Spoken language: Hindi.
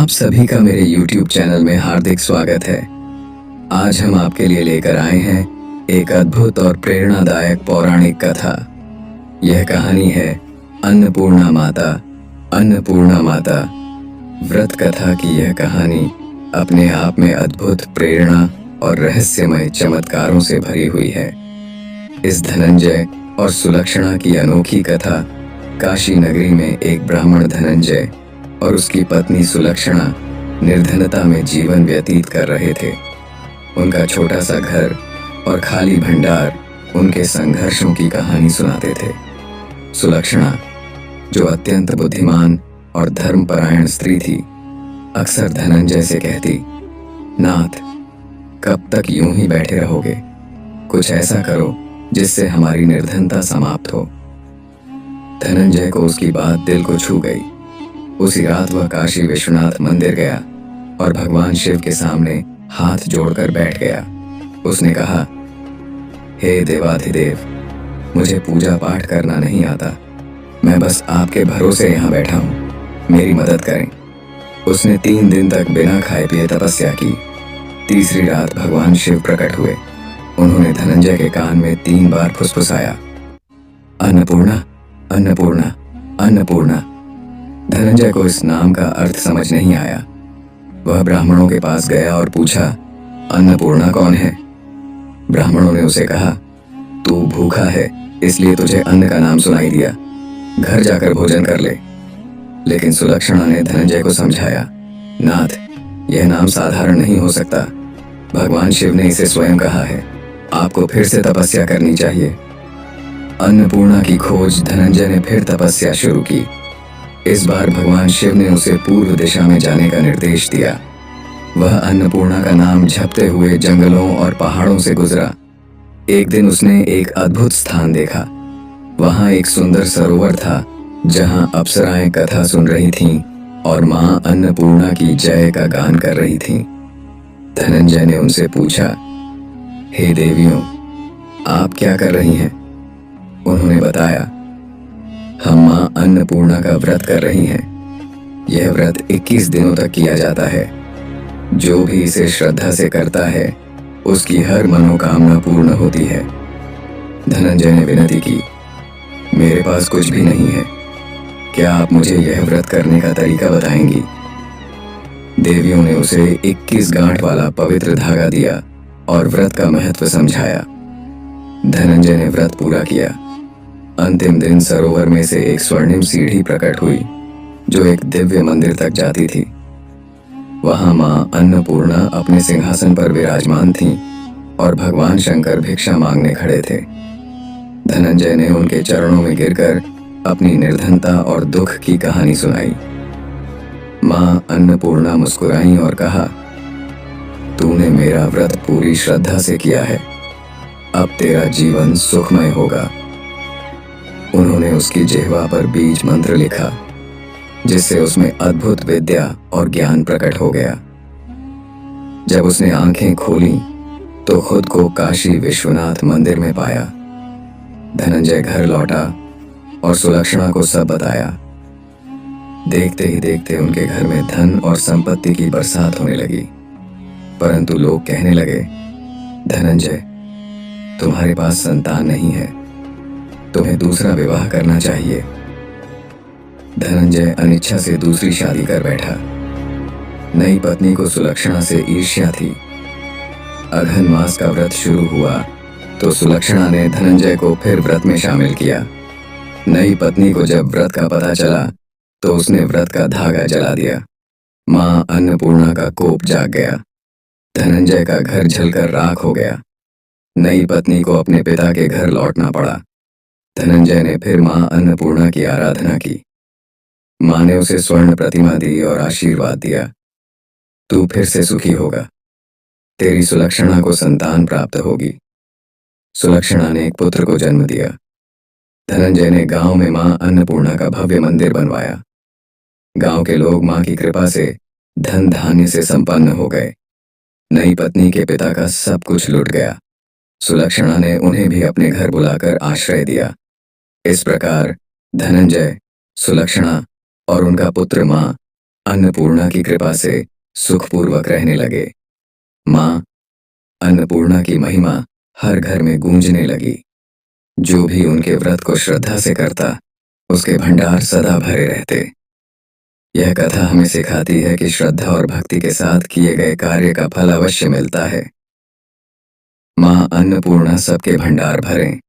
आप सभी का मेरे YouTube चैनल में हार्दिक स्वागत है। आज हम आपके लिए लेकर आए हैं एक अद्भुत और प्रेरणादायक पौराणिक कथा। यह कहानी है अन्नपूर्णा माता। अन्नपूर्णा माता व्रत कथा की यह कहानी अपने आप में अद्भुत प्रेरणा और रहस्यमय चमत्कारों से भरी हुई है। इस धनंजय और सुलक्षणा की अनोखी कथा काशी नगरी में एक ब्राह्मण धनंजय और उसकी पत्नी सुलक्षणा निर्धनता में जीवन व्यतीत कर रहे थे। उनका छोटा सा घर और खाली भंडार उनके संघर्षों की कहानी सुनाते थे। सुलक्षणा, जो अत्यंत बुद्धिमान और धर्मपरायण स्त्री थी, अक्सर धनंजय से कहती, नाथ, कब तक यूं ही बैठे रहोगे? कुछ ऐसा करो जिससे हमारी निर्धनता समाप्त हो। धनंजय को उसकी बात दिल को छू गई। उसी रात वह काशी विश्वनाथ मंदिर गया और भगवान शिव के सामने हाथ जोड़कर बैठ गया। उसने कहा, हे देवाधिदेव, मुझे पूजा पाठ करना नहीं आता। मैं बस आपके भरोसे यहाँ बैठा हूँ, मेरी मदद करें। उसने 3 दिन तक बिना खाए पिए तपस्या की। तीसरी रात भगवान शिव प्रकट हुए। उन्होंने धनंजय के कान में 3 बार फुसफुसाया, अन्नपूर्णा, अन्नपूर्णा, अन्नपूर्णा। धनंजय को इस नाम का अर्थ समझ नहीं आया। वह ब्राह्मणों के पास गया और पूछा, अन्नपूर्णा कौन है? ब्राह्मणों ने उसे कहा, तू भूखा है इसलिए तुझे अन्न का नाम सुनाई दिया, घर जाकर भोजन कर ले। लेकिन सुलक्षणा ने धनंजय को समझाया, नाथ, यह नाम साधारण नहीं हो सकता। भगवान शिव ने इसे स्वयं कहा है। आपको फिर से तपस्या करनी चाहिए। अन्नपूर्णा की खोज धनंजय ने फिर तपस्या शुरू की। इस बार भगवान शिव ने उसे पूर्व दिशा में जाने का निर्देश दिया। वह अन्नपूर्णा का नाम जपते हुए जंगलों और पहाड़ों से गुजरा। एक दिन उसने एक अद्भुत स्थान देखा। वहां एक सुंदर सरोवर था जहां अप्सराएं कथा सुन रही थीं और मां अन्नपूर्णा की जय का गान कर रही थीं। धनंजय ने उनसे पूछा, हे देवियों, आप क्या कर रही हैं? उन्होंने बताया, हम मां अन्नपूर्णा का व्रत कर रही हैं। यह व्रत 21 दिनों तक किया जाता है। जो भी इसे श्रद्धा से करता है उसकी हर मनोकामना पूर्ण होती है। धनंजय ने विनती की, मेरे पास कुछ भी नहीं है, क्या आप मुझे यह व्रत करने का तरीका बताएंगी? देवियों ने उसे 21 गांठ वाला पवित्र धागा दिया और व्रत का महत्व समझाया। धनंजय ने व्रत पूरा किया। अंतिम दिन सरोवर में से एक स्वर्णिम सीढ़ी प्रकट हुई जो एक दिव्य मंदिर तक जाती थी। वहां मां अन्नपूर्णा अपने सिंहासन पर विराजमान थीं और भगवान शंकर भिक्षा मांगने खड़े थे। धनंजय ने उनके चरणों में गिरकर अपनी निर्धनता और दुख की कहानी सुनाई। मां अन्नपूर्णा मुस्कुराई और कहा, तूने मेरा व्रत पूरी श्रद्धा से किया है, अब तेरा जीवन सुखमय होगा। उन्होंने उसकी जिह्वा पर बीज मंत्र लिखा जिससे उसमें अद्भुत विद्या और ज्ञान प्रकट हो गया। जब उसने आंखें खोली तो खुद को काशी विश्वनाथ मंदिर में पाया। धनंजय घर लौटा और सुलक्षणा को सब बताया। देखते ही देखते उनके घर में धन और संपत्ति की बरसात होने लगी। परंतु लोग कहने लगे, धनंजय, तुम्हारे पास संतान नहीं है, तुम्हें दूसरा विवाह करना चाहिए। धनंजय अनिच्छा से दूसरी शादी कर बैठा। नई पत्नी को सुलक्षणा से ईर्ष्या थी। अघन मास का व्रत शुरू हुआ तो सुलक्षणा ने धनंजय को फिर व्रत में शामिल किया। नई पत्नी को जब व्रत का पता चला तो उसने व्रत का धागा जला दिया। मां अन्नपूर्णा का कोप जाग गया। धनंजय का घर जलकर राख हो गया। नई पत्नी को अपने पिता के घर लौटना पड़ा। धनंजय ने फिर मां अन्नपूर्णा की आराधना की। मां ने उसे स्वर्ण प्रतिमा दी और आशीर्वाद दिया, तू फिर से सुखी होगा, तेरी सुलक्षणा को संतान प्राप्त होगी। सुलक्षणा ने एक पुत्र को जन्म दिया। धनंजय ने गांव में मां अन्नपूर्णा का भव्य मंदिर बनवाया। गांव के लोग मां की कृपा से धन धान्य से संपन्न हो गए। नई पत्नी के पिता का सब कुछ लुट गया। सुलक्षणा ने उन्हें भी अपने घर बुलाकर आश्रय दिया। इस प्रकार धनंजय, सुलक्षणा और उनका पुत्र मां अन्नपूर्णा की कृपा से सुखपूर्वक रहने लगे। माँ अन्नपूर्णा की महिमा हर घर में गूंजने लगी। जो भी उनके व्रत को श्रद्धा से करता, उसके भंडार सदा भरे रहते। यह कथा हमें सिखाती है कि श्रद्धा और भक्ति के साथ किए गए कार्य का फल अवश्य मिलता है। माँ अन्नपूर्णा सबके भंडार भरें।